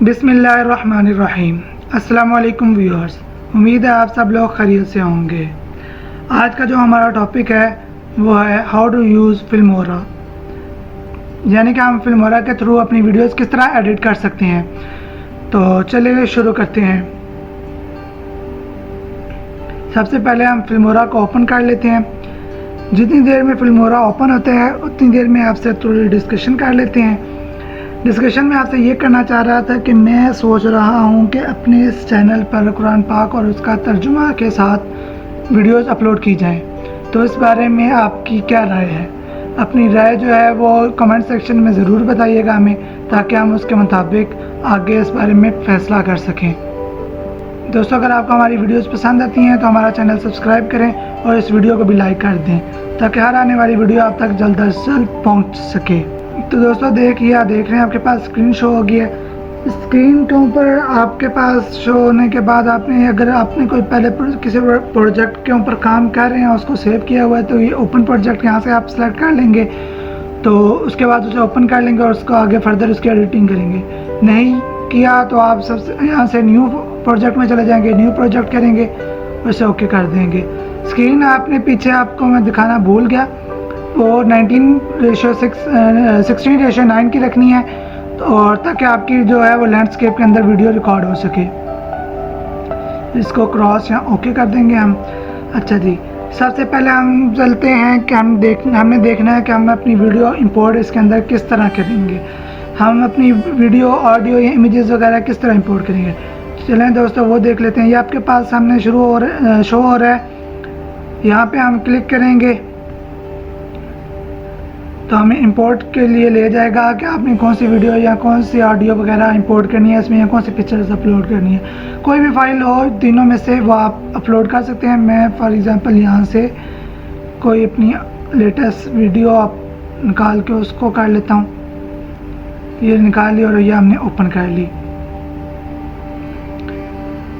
बिस्मिल्लाहिर्रहमानिर्रहीम। अस्सलाम वालेकुम व्यूअर्स, उम्मीद है आप सब लोग खैरियत से होंगे। आज का जो हमारा टॉपिक है वो है हाउ टू यूज़ फिल्मोरा, यानी कि हम फिल्मोरा के थ्रू अपनी वीडियोस किस तरह एडिट कर सकते हैं। तो चलिए शुरू करते हैं। सबसे पहले हम फिल्मोरा को ओपन कर लेते हैं। जितनी देर में फिल्मोरा ओपन होता है उतनी देर में आपसे थोड़ी डिस्कशन कर लेते हैं। डिस्कशन में आपसे ये करना चाह रहा था कि मैं सोच रहा हूँ कि अपने इस चैनल पर कुरान पाक और उसका तर्जुमा के साथ वीडियोस अपलोड की जाएं। तो इस बारे में आपकी क्या राय है? अपनी राय जो है वो कमेंट सेक्शन में ज़रूर बताइएगा हमें, ताकि हम उसके मुताबिक आगे इस बारे में फ़ैसला कर सकें। दोस्तों, अगर आपको हमारी वीडियोस पसंद आती हैं तो हमारा चैनल सब्सक्राइब करें और इस वीडियो को भी लाइक कर दें, ताकि हर आने वाली वीडियो आप तक जल्द अज जल्द पहुँच सके। तो दोस्तों देख रहे हैं आपके पास स्क्रीन शो हो गया है। स्क्रीन के ऊपर आपके पास शो होने के बाद अगर आपने कोई पहले किसी प्रोजेक्ट के ऊपर काम कर रहे हैं, उसको सेव किया हुआ है, तो ये ओपन प्रोजेक्ट यहाँ से आप सेलेक्ट कर लेंगे। तो उसके बाद उसे ओपन कर लेंगे और उसको आगे फर्दर उसकी एडिटिंग करेंगे। नहीं किया तो आप सबसे यहाँ से न्यू प्रोजेक्ट में चले जाएंगे, न्यू प्रोजेक्ट करेंगे, उसे ओके कर देंगे। स्क्रीन आपने पीछे आपको मैं दिखाना भूल गया, वो 16:9 की रखनी है, तो और ताकि आपकी जो है वो लैंडस्केप के अंदर वीडियो रिकॉर्ड हो सके। इसको क्रॉस या ओके कर देंगे हम। अच्छा जी, सबसे पहले हम चलते हैं कि हमने देखना है कि हम अपनी वीडियो इंपोर्ट इसके अंदर किस तरह करेंगे। हम अपनी वीडियो, ऑडियो या इमेजेस वगैरह किस तरह इंपोर्ट करेंगे। चलें दोस्तों वो देख लेते हैं। ये आपके पास सामने शो हो रहा है। यहाँ पे हम क्लिक करेंगे तो हमें इंपोर्ट के लिए ले जाएगा कि आपने कौन सी वीडियो या कौन सी ऑडियो वगैरह इंपोर्ट करनी है इसमें, या कौन सी पिक्चर्स अपलोड करनी है। कोई भी फाइल हो, तीनों में से वो आप अपलोड कर सकते हैं। मैं फॉर एग्जांपल यहाँ से कोई अपनी लेटेस्ट वीडियो आप निकाल के उसको कर लेता हूँ। ये निकाल ली और ये हमने ओपन कर ली।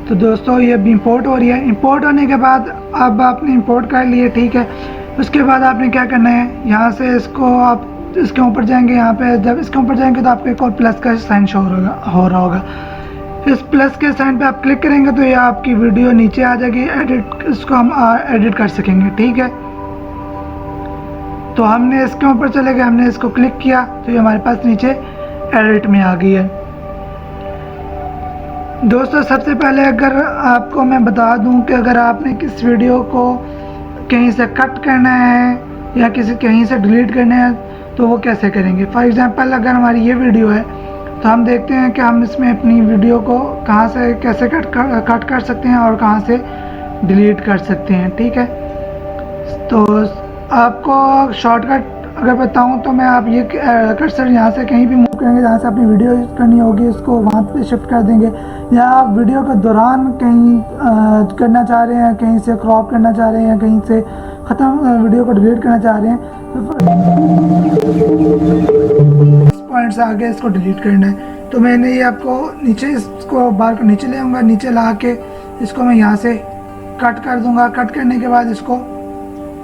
तो दोस्तों ये अभी इंपोर्ट हो रही है। इंपोर्ट होने के बाद अब आपने इंपोर्ट कर लिए, ठीक है। उसके बाद आपने क्या करना है, यहाँ से इसको आप इसके ऊपर जाएंगे। यहाँ पे जब इसके ऊपर जाएंगे तो आपको एक और प्लस का साइन शो हो रहा होगा। इस प्लस के साइन पे आप क्लिक करेंगे तो ये आपकी वीडियो नीचे आ जाएगी। इसको हम एडिट कर सकेंगे, ठीक है। तो हमने इसके ऊपर चले गए, हमने इसको क्लिक किया तो ये हमारे पास नीचे एडिट में आ गई है। दोस्तों सबसे पहले अगर आपको मैं बता दूं कि अगर आपने किस वीडियो को कहीं से कट करना है या कहीं से डिलीट करना है तो वो कैसे करेंगे। फॉर एग्जांपल अगर हमारी ये वीडियो है तो हम देखते हैं कि हम इसमें अपनी वीडियो को कहाँ से कैसे कट कर सकते हैं और कहाँ से डिलीट कर सकते हैं, ठीक है। तो आपको शॉर्टकट अगर बताऊं तो मैं आप ये कर्सर यहाँ से कहीं भी मूव करेंगे, जहाँ से अपनी वीडियो करनी होगी उसको वहाँ पे शिफ्ट कर देंगे। या आप वीडियो के दौरान कहीं करना चाह रहे हैं, कहीं से क्रॉप करना चाह रहे हैं, कहीं से ख़त्म वीडियो को डिलीट करना चाह रहे हैं, तो इस पॉइंट से आगे इसको डिलीट करना है। तो मैंने ये आपको नीचे इसको बार को नीचे ले आऊँगा, नीचे ला के इसको मैं यहाँ से कट कर दूँगा। कट करने के बाद इसको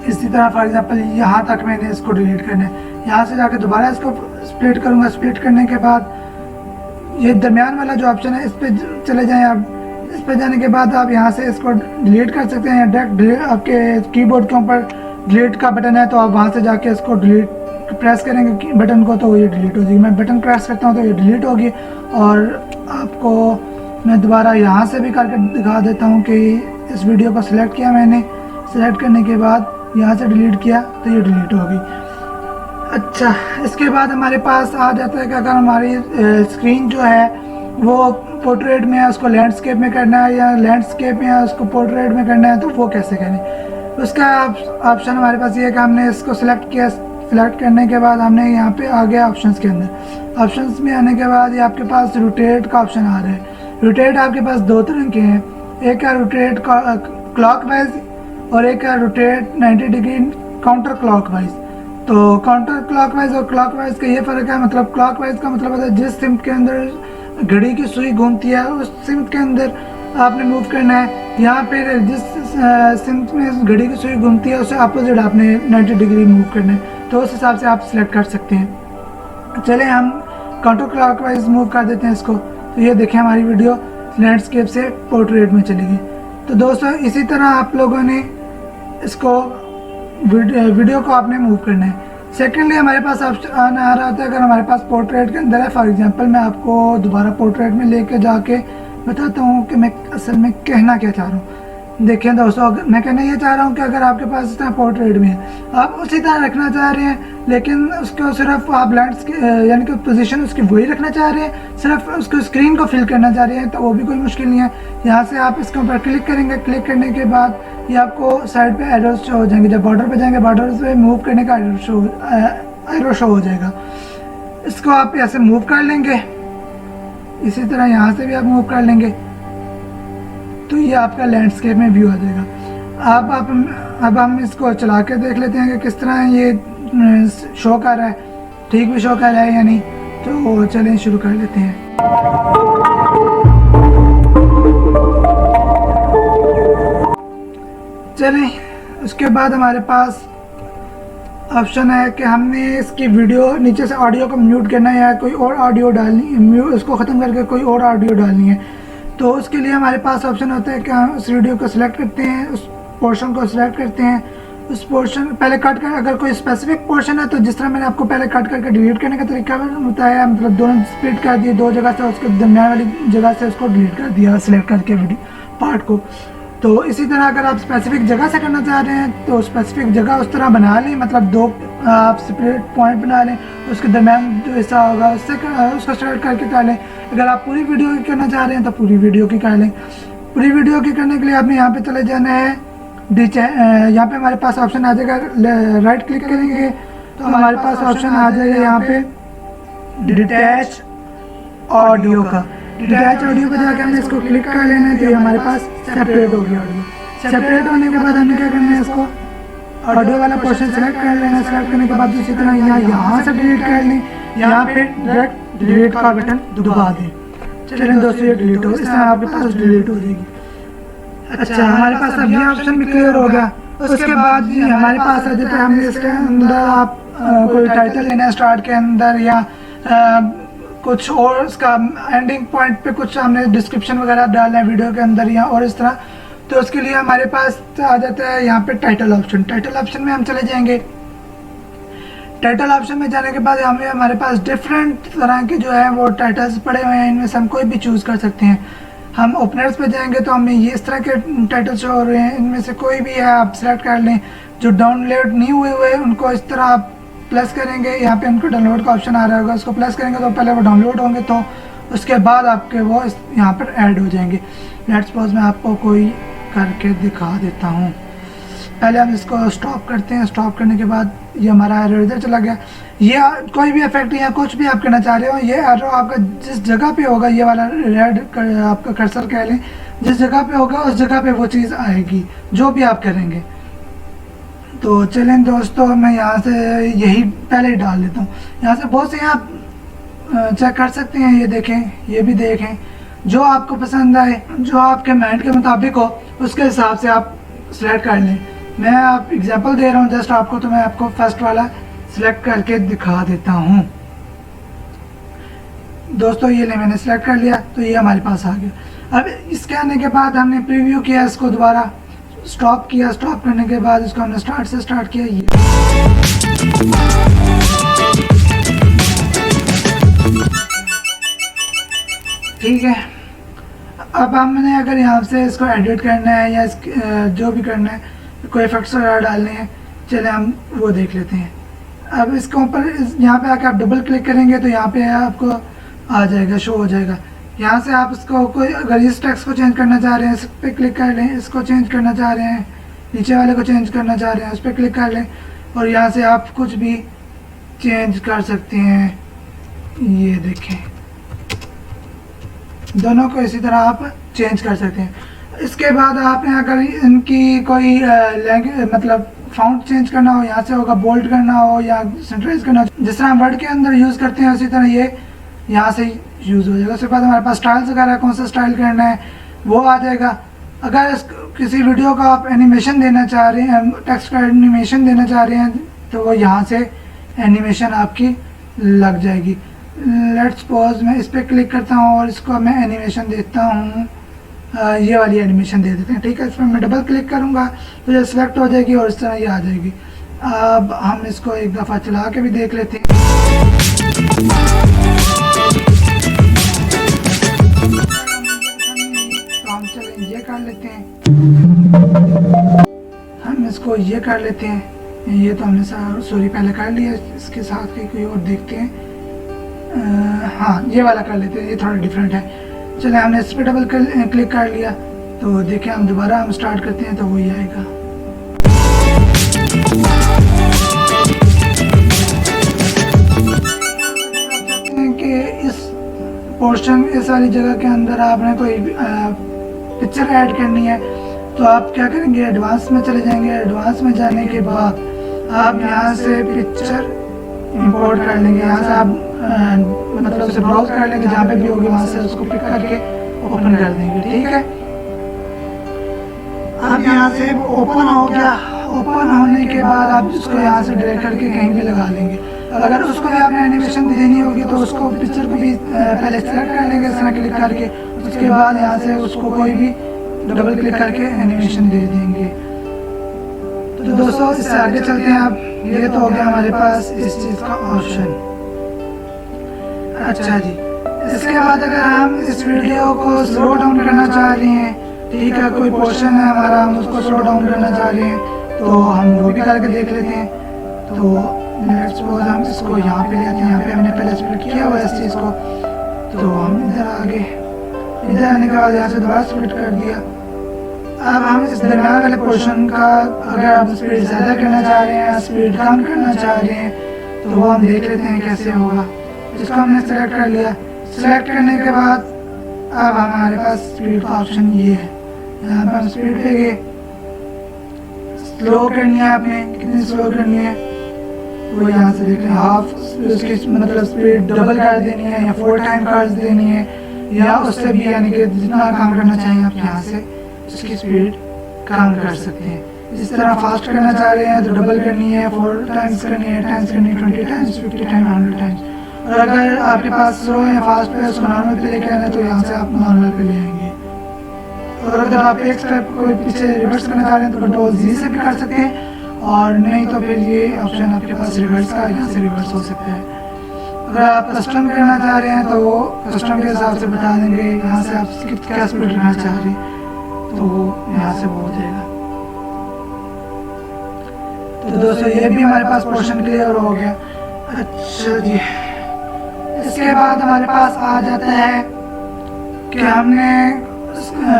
इसी तरह फॉर एग्जांपल यहाँ तक मैंने इसको डिलीट करना है। यहाँ से जाके दोबारा इसको स्प्लिट करूँगा। स्प्लिट करने के बाद ये दरमियान वाला जो ऑप्शन है इस पर चले जाएं आप। इस पर जाने के बाद आप यहाँ से इसको डिलीट कर सकते हैं। डायरेक्ट आपके कीबोर्ड के ऊपर डिलीट का बटन है, तो आप वहाँ से जाके इसको डिलीट प्रेस करेंगे बटन को तो ये डिलीट हो जाएगी। मैं बटन प्रेस करता हूँ तो ये डिलीट होगी। और आपको मैं दोबारा यहाँ से भी करके दिखा देता हूँ कि इस वीडियो को सिलेक्ट किया मैंने। सिलेक्ट करने के बाद यहाँ से डिलीट किया तो ये डिलीट हो गई। अच्छा, इसके बाद हमारे पास आ जाता है कि अगर हमारी स्क्रीन जो है वो पोर्ट्रेट में है, उसको लैंडस्केप में करना है, या लैंडस्केप में है उसको पोर्ट्रेट में करना है, तो वो कैसे करें। उसका ऑप्शन हमारे पास ये है कि हमने इसको सिलेक्ट किया। सिलेक्ट करने के बाद हमने यहाँ पे आ गया ऑप्शंस के अंदर। ऑप्शंस में आने के बाद ये आपके पास रोटेट का ऑप्शन आ रहा है। रोटेट आपके पास दो तरह के हैं, एक है रोटेट क्लॉकवाइज और एक है रोटेट 90 डिग्री काउंटर क्लॉकवाइज। तो काउंटर क्लॉकवाइज और क्लॉकवाइज का ये फ़र्क है। मतलब क्लॉकवाइज का मतलब है जिस सिमत के अंदर घड़ी की सुई घूमती है उस सिमत के अंदर आपने मूव करना है। यहाँ पे जिस सिमत में घड़ी की सुई घूमती है उससे अपोजिट आपने 90 डिग्री मूव करना है। तो उस हिसाब से आप सिलेक्ट कर सकते हैं। चले हम काउंटर क्लॉकवाइज मूव कर देते हैं इसको। तो ये देखें हमारी वीडियो लैंडस्केप से पोर्ट्रेट में चली गई। तो दोस्तों इसी तरह आप लोगों ने इसको वीडियो को आपने मूव करना है। सेकेंडली हमारे पास ऑप्शन आ रहा होता है अगर हमारे पास पोर्ट्रेट के अंदर है। फॉर एग्जांपल मैं आपको दोबारा पोर्ट्रेट में लेके जाके बताता हूँ कि मैं असल में कहना क्या चाह रहा हूँ। देखिए दोस्तों, मैं कहना ये चाह रहा हूँ कि अगर आपके पास इस तरह पोर्ट्रेट में है, आप उसी तरह रखना चाह रहे हैं, लेकिन उसको सिर्फ आप यानी कि पोजीशन उसकी वही रखना चाह रहे हैं, सिर्फ उसको स्क्रीन को फिल करना चाह रहे हैं, तो वो भी कोई मुश्किल नहीं है। यहाँ से आप इसके ऊपर क्लिक करेंगे। क्लिक करने के बाद ये आपको साइड पे एरोस शो हो जाएंगे। जब बॉर्डर पे जाएंगे, बॉर्डर पे मूव करने का एरो शो हो जाएगा। इसको आप ऐसे मूव कर लेंगे, इसी तरह यहाँ से भी आप मूव कर लेंगे, तो ये आपका लैंडस्केप में व्यू आ जाएगा। अब हम इसको चला के देख लेते हैं कि किस तरह ये शो कर रहा है, ठीक भी शो कर रहा है या नहीं। तो चलें शुरू कर लेते हैं। चलें, उसके बाद हमारे पास ऑप्शन है कि हमने इसकी वीडियो नीचे से ऑडियो को म्यूट करना है या कोई और ऑडियो डालनी, उसको ख़त्म करके कोई और ऑडियो डालनी है। तो उसके लिए हमारे पास ऑप्शन होता है कि हम उस वीडियो को सिलेक्ट करते हैं, उस पोर्शन को सिलेक्ट करते हैं, उस पोर्शन पहले कट कर, अगर कोई स्पेसिफिक पोर्शन है तो जिस तरह मैंने आपको पहले कट करके डिलीट करने का तरीका बताया, मतलब दोनों स्प्लिट कर दिए, दो जगह से उसके दरम्यान वाली जगह से उसको डिलीट कर दिया सिलेक्ट करके वीडियो पार्ट को। तो इसी तरह अगर आप स्पेसिफिक जगह से करना चाह रहे हैं तो स्पेसिफिक जगह उस तरह बना लें, मतलब दो आप सेपरेट पॉइंट बना लें, उसके दरम्यान जो हिस्सा होगा उससे उसको सेलेक्ट करके कर लें। अगर आप पूरी वीडियो की करना चाह रहे हैं तो पूरी वीडियो की कर लें। पूरी वीडियो की करने के लिए आपने यहाँ पे चले जाना है, यहाँ पे हमारे पास ऑप्शन आ जाएगा, राइट क्लिक करेंगे तो हमारे पास ऑप्शन आ जाएगा यहाँ पे डिटैच ऑडियो का। डिटैच ऑडियो पर जाकर हमने इसको क्लिक कर लेना है, तो ये हमारे पास सेपरेट हो गया ऑडियो। सेपरेट होने के बाद हमें क्या करना है, इसको ऑडियो वाला पोर्शन सेलेक्ट कर लेना। सेलेक्ट करने के बाद इसी तरह यहाँ से डिलीट कर लें, यहाँ पे डायरेक्ट डिलीट का बटन दबा दें। चलिए दोस्तों, ये डिलीट हो, इस तरह आपके पास डिलीट हो जाएगी। अच्छा, हमारे पास अब ये ऑप्शन भी क्लियर हो गया। उसके बाद जी हमारे पास आ जाता है, हमने इसके अंदर आप कोई टाइटल लेना है स्टार्ट के अंदर, या कुछ और उसका एंडिंग पॉइंट पे कुछ हमने डिस्क्रिप्शन वगैरह डालना है वीडियो के अंदर या और इस तरह। तो उसके लिए हमारे पास आ जाता है यहाँ पे टाइटल ऑप्शन। टाइटल ऑप्शन में हम चले जाएंगे। टाइटल ऑप्शन में जाने के बाद हमारे पास डिफरेंट तरह के जो है वो टाइटल्स पड़े हुए हैं, इनमें से हम कोई भी चूज़ कर सकते हैं। हम ओपनर्स पे जाएंगे तो हमें ये इस तरह के टाइटल शो हो रहे हैं, इनमें से कोई भी है आप सेलेक्ट कर लें। जो डाउनलोड नहीं हुए उनको इस तरह आप प्लस करेंगे, यहाँ पे उनको डाउनलोड का ऑप्शन आ रहा होगा, उसको प्लस करेंगे तो पहले वो डाउनलोड होंगे, तो उसके बाद आपके वो यहाँ पर ऐड हो जाएंगे। लेट्स सपोज मैं आपको कोई करके दिखा देता हूँ। पहले हम इसको स्टॉप करते हैं। स्टॉप करने के बाद ये हमारा एरो इधर चला गया। ये कोई भी इफेक्ट या कुछ भी आप करना चाह रहे हो, ये एरो आपका जिस जगह पे होगा, ये वाला रेड आपका कर्सर कह लें, जिस जगह पे होगा उस जगह पे वो चीज़ आएगी जो भी आप करेंगे। तो चलें दोस्तों, मैं यहाँ से यही पहले ही डाल देता हूँ। यहाँ से बहुत से आप चेक कर सकते हैं, ये देखें, ये भी देखें, जो आपको पसंद आए, जो आपके माइंड के मुताबिक हो, उसके हिसाब से आप सिलेक्ट कर लें। मैं आप एग्जांपल दे रहा हूँ जस्ट आपको, तो मैं आपको फर्स्ट वाला सिलेक्ट करके दिखा देता हूँ। दोस्तों ये ले मैंने सिलेक्ट कर लिया, तो ये हमारे पास आ गया। अब इसके आने के बाद हमने प्रीव्यू किया, इसको दोबारा स्टॉप किया। स्टॉप करने के बाद इसको हमने स्टार्ट से स्टार्ट किया। ये ठीक है। अब हमने अगर यहाँ से इसको एडिट करना है या जो भी करना है, कोई इफेक्ट्स वगैरह डालने हैं, चले हम वो देख लेते हैं। अब इसके ऊपर यहाँ पे आकर आप डबल क्लिक करेंगे तो यहाँ पे आपको आ जाएगा, शो हो जाएगा। यहाँ से आप इसको कोई अगर इस टेक्स्ट को चेंज करना चाह रहे हैं, इस पर क्लिक कर लें। इसको चेंज करना चाह रहे हैं, नीचे वाले को चेंज करना चाह रहे हैं, उस पर क्लिक कर लें और यहाँ से आप कुछ भी चेंज कर सकते हैं। ये देखें, दोनों को इसी तरह आप चेंज कर सकते हैं। इसके बाद आपने अगर इनकी कोई लैंग्वेज मतलब फाउंट चेंज करना हो, यहाँ से होगा बोल्ड करना हो या सेंट्राइज करना हो, जिस तरह हम वर्ड के अंदर यूज़ करते हैं उसी तरह ये यहाँ से यूज़ हो जाएगा। उसके बाद हमारे पास स्टाइल्स वगैरह, कौन सा स्टाइल करना है वो आ जाएगा। अगर किसी वीडियो का आप एनिमेशन देना चाह रहे हैं, टेक्स्ट का एनिमेशन देना चाह रहे हैं, तो वो यहाँ से एनिमेशन आपकी लग जाएगी। लेट्स सपोज मैं इस पर क्लिक करता हूँ और इसको मैं एनिमेशन देता हूँ, ये वाली एनिमेशन दे देते हैं, ठीक है। इसमें मैं डबल क्लिक करूँगा तो ये सिलेक्ट हो जाएगी और इस तरह ये आ जाएगी। अब हम इसको एक दफ़ा चला के भी देख लेते हैं। तो हम चलें ये कर लेते हैं, हम इसको ये कर लेते हैं। ये तो हमने सॉरी पहले कर लिया, इसके साथ कोई और देखते हैं। हाँ ये वाला कर लेते हैं, ये थोड़ा डिफरेंट है। चले हमने इस पर डबल क्लिक कर लिया तो देखिए हम दोबारा हम स्टार्ट करते हैं तो वही आएगा। कि इस पोर्शन इस वाली जगह के अंदर आपने कोई पिक्चर ऐड करनी है तो आप क्या करेंगे, एडवांस में चले जाएंगे। एडवांस में जाने के बाद आप यहाँ से पिक्चर इंपोर्ट कर लेंगे, यहाँ से आप मतलब से ब्राउज कर लेंगे, जहाँ पे भी होगी वहाँ से उसको पिक करके ओपन कर देंगे, ठीक है। अब यहाँ से ओपन हो गया, ओपन होने के बाद आप उसको यहाँ से ड्रैग करके कहीं भी लगा लेंगे। अगर उसको भी आपने एनिमेशन देनी होगी तो उसको पिक्चर को भी पहले सेलेक्ट कर लेंगे इस तरह क्लिक करके, उसके बाद यहाँ से उसको कोई भी डबल क्लिक करके एनिमेशन दे देंगे। तो दोस्तों इससे आगे चलते हैं। आप ये तो हो गया हमारे पास इस चीज़ का ऑप्शन। अच्छा जी, इसके बाद अगर हम इस वीडियो को स्लो डाउन करना चाह रहे हैं, ठीक है, कोई पोर्शन है हमारा हम उसको स्लो डाउन करना चाह रहे हैं तो हम वो भी करके देख लेते हैं। तो लेट्स सपोज हम इसको यहाँ पे ले आते हैं, यहाँ पे हमने पहले स्प्लिट किया हुआ है इस चीज़ को, तो हम इधर आगे, इधर आने के बाद यहाँ से दोबारा स्प्लिट कर दिया। अब हम इस दरम्यान वाले पोर्शन का अगर आप स्पीड ज़्यादा करना चाह रहे हैं, स्पीड कम करना चाह रहे हैं तो वो हम देख लेते हैं कैसे होगा। इसको हमने सेलेक्ट कर लिया, सेलेक्ट करने के बाद अब हमारे पास स्पीड का ऑप्शन ये है। यहाँ पर हम स्पीड पे गए, स्लो करनी है आपने, कितनी स्लो करनी है वो यहाँ से देख रहे हैं। हाफ उसकी मतलब स्पीड डबल कर देनी है या 4 टाइम कर देनी है या उससे भी, यानी कि जितना काम करना चाहिए आप यहाँ से उसकी स्पीड कम कर सकते हैं। इस तरह फास्ट करना चाह रहे हैं तो डबल करनी है, 4 टाइम्स करनी है, 10 टाइम्स करनी है, 20 टाइम्स, 50 टाइम्स, 100 टाइम्स। और अगर आपके पास स्लो है फास्ट पे उसको नॉर्मल पे लेके आना है तो यहाँ से आप नॉर्मल पे ले आएंगे। और अगर आप एक स्टेप कोई पीछे रिवर्स करना चाह रहे हैं तो कंट्रोल Z से भी कर सकते हैं, और नहीं तो फिर ये ऑप्शन आपके पास रिवर्स का, यहाँ से रिवर्स हो सकता है। अगर आप कस्टम करना चाह रहे हैं तो वो कस्टम के हिसाब से बता देंगे, यहाँ से आप क्या स्पीड रखना चाह रहे हैं तो वो यहाँ से वो हो जाएगा। तो दोस्तों ये भी हमारे पास पोर्शन क्लियर हो गया। अच्छा जी, इसके बाद हमारे पास आ जाता है कि हमने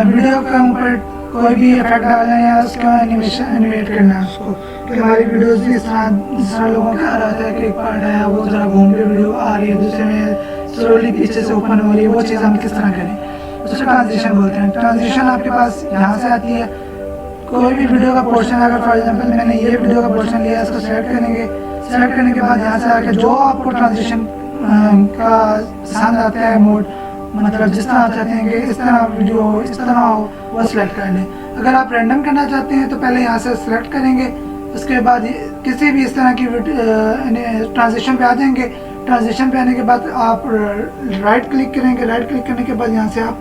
वीडियो के ऊपर कोई भी इफेक्ट डालना है या उसका एनिमेशन एनिमेट करना है उसको, कि हमारी वीडियोस भी इस तरह लोगों का आ रहा है कि एक पार्ट है वो ज़रा घूम के वीडियो आ रही है, दूसरे में स्लोली पीछे से ओपन हो रही है, वो चीज़ हम किस तरह करें, उसको ट्रांजिशन बोलते हैं। ट्रांजिशन आपके पास यहाँ से आती है। कोई भी वीडियो का पोर्शन, अगर फॉर एग्जांपल मैंने ये वीडियो का पोर्शन लिया, इसको सेलेक्ट करेंगे, सेलेक्ट करने के बाद यहाँ से आके जो आपको ट्रांजिशन का पसंद आता है मोड, मतलब जिस तरह आप चाहते हैं कि इस तरह वीडियो इस तरह हो, वो सिलेक्ट कर लें। अगर आप रैंडम करना चाहते हैं तो पहले यहाँ से सिलेक्ट करेंगे, उसके बाद किसी भी इस तरह की ट्रांजिशन पे आ जाएंगे। ट्रांजिशन पे आने के बाद आप राइट क्लिक करेंगे, राइट क्लिक करने के बाद यहाँ से आप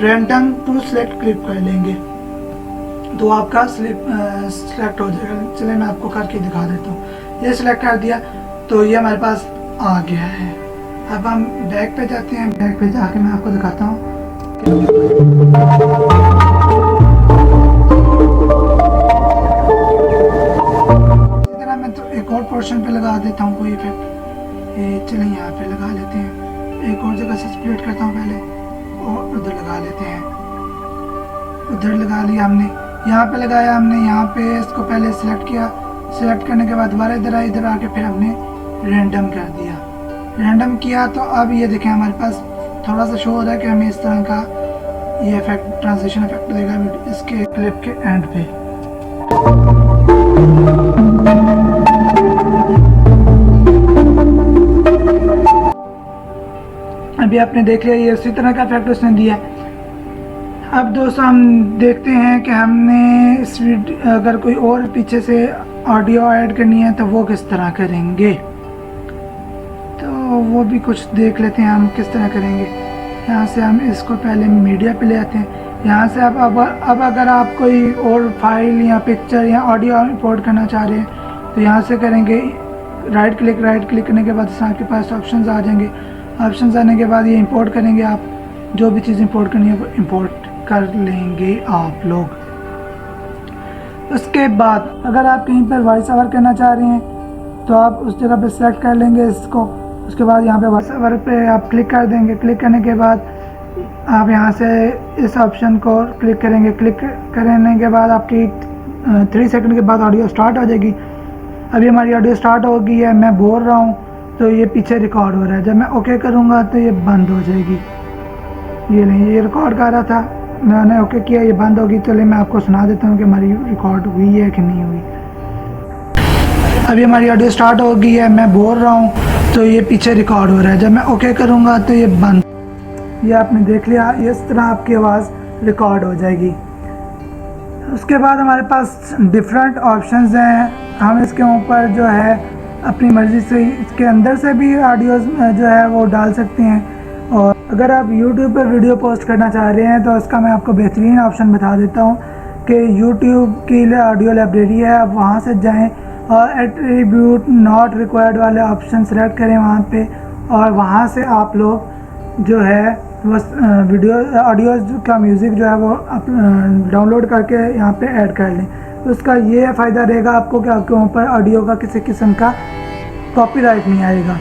रैंडम टू सिलेक्ट क्लिक कर लेंगे तो आपका सिलेक्ट हो जाएगा। चलिए मैं आपको करके दिखा देता हूँ। ये सिलेक्ट कर दिया तो ये हमारे पास आ गया है। अब हम बैक पे जाते हैं, बैक पे जाके मैं आपको दिखाता हूँ। इस तरह मैं तो एक और पोर्शन पे लगा देता हूँ कोई इफेक्ट। चलिए यहाँ पे लगा लेते हैं, एक और जगह से स्प्लिट करता हूँ पहले और उधर लगा लेते हैं। उधर लगा लिया हमने, यहाँ पे लगाया हमने, यहाँ पे इसको पहले सिलेक्ट किया, सिलेक्ट करने के बाद दोबारा इधर आए, इधर आके फिर हमने रैंडम कर दिया। रैंडम किया तो अब ये देखें हमारे पास थोड़ा सा शो हो रहा है कि हमें इस तरह का ये इफेक्ट, ट्रांजिशन इफेक्ट देगा इसके क्लिप के एंड पे। अभी आपने देख लिया ये उसी तरह का इफेक्ट उसने दिया है। अब दोस्तों हम देखते हैं कि हमने इस वीडियो अगर कोई और पीछे से ऑडियो ऐड करनी है तो वो किस तरह करेंगे। तो वो भी कुछ देख लेते हैं हम किस तरह करेंगे। यहाँ से हम इसको पहले मीडिया पे ले आते हैं। यहाँ से अब अगर आप कोई और फाइल या पिक्चर या ऑडियो इंपोर्ट करना चाह रहे हैं तो यहाँ से करेंगे राइट क्लिक करने के बाद आपके पास ऑप्शंस आ जाएंगे। ऑप्शंस आने के बाद ये इंपोर्ट करेंगे, आप जो भी चीज़ इंपोर्ट करनी है वो इंपोर्ट कर लेंगे आप लोग। उसके बाद अगर आप कहीं पर वॉइस ओवर करना चाह रहे हैं तो आप उस जगह पे सेलेक्ट कर लेंगे इसको। उसके बाद यहाँ पे वॉइस ओवर पे आप क्लिक कर देंगे। क्लिक करने के बाद आप यहाँ से इस ऑप्शन को क्लिक करेंगे। क्लिक करने के बाद आपकी 3 सेकंड के बाद ऑडियो स्टार्ट हो जाएगी। अभी हमारी ऑडियो स्टार्ट हो गई है, मैं बोल रहा हूँ तो ये पीछे रिकॉर्ड हो रहा है। जब मैं ओके करूँगा तो ये बंद हो जाएगी। ये नहीं, ये रिकॉर्ड कर रहा था, मैंने ओके किया, ये बंद होगी। चलिए मैं आपको सुना देता हूँ कि हमारी रिकॉर्ड हुई है कि नहीं हुई। अभी हमारी ऑडियो स्टार्ट हो गई है, मैं बोल रहा हूँ तो ये पीछे रिकॉर्ड हो रहा है। जब मैं ओके करूँगा तो ये बंद। ये आपने देख लिया, इस तरह आपकी आवाज़ रिकॉर्ड हो जाएगी। उसके बाद हमारे पास डिफरेंट ऑप्शंस हैं। हम इसके ऊपर जो है अपनी मर्ज़ी से इसके अंदर से भी ऑडियोज़ जो है वो डाल सकते हैं। और अगर आप YouTube पर वीडियो पोस्ट करना चाह रहे हैं तो इसका मैं आपको बेहतरीन ऑप्शन बता देता हूँ कि YouTube की ऑडियो लाइब्रेरी है, आप वहाँ से जाएं और एट्रीब्यूट नॉट रिक्वायर्ड वाले ऑप्शन सेलेक्ट करें वहाँ पे, और वहाँ से आप लोग जो है वो वीडियो ऑडियोज़ का म्यूज़िक जो है वो डाउनलोड करके यहाँ पे ऐड कर लें। तो उसका ये फ़ायदा रहेगा आपको कि आपके ऊपर ऑडियो का किसी किस्म का कॉपीराइट नहीं आएगा।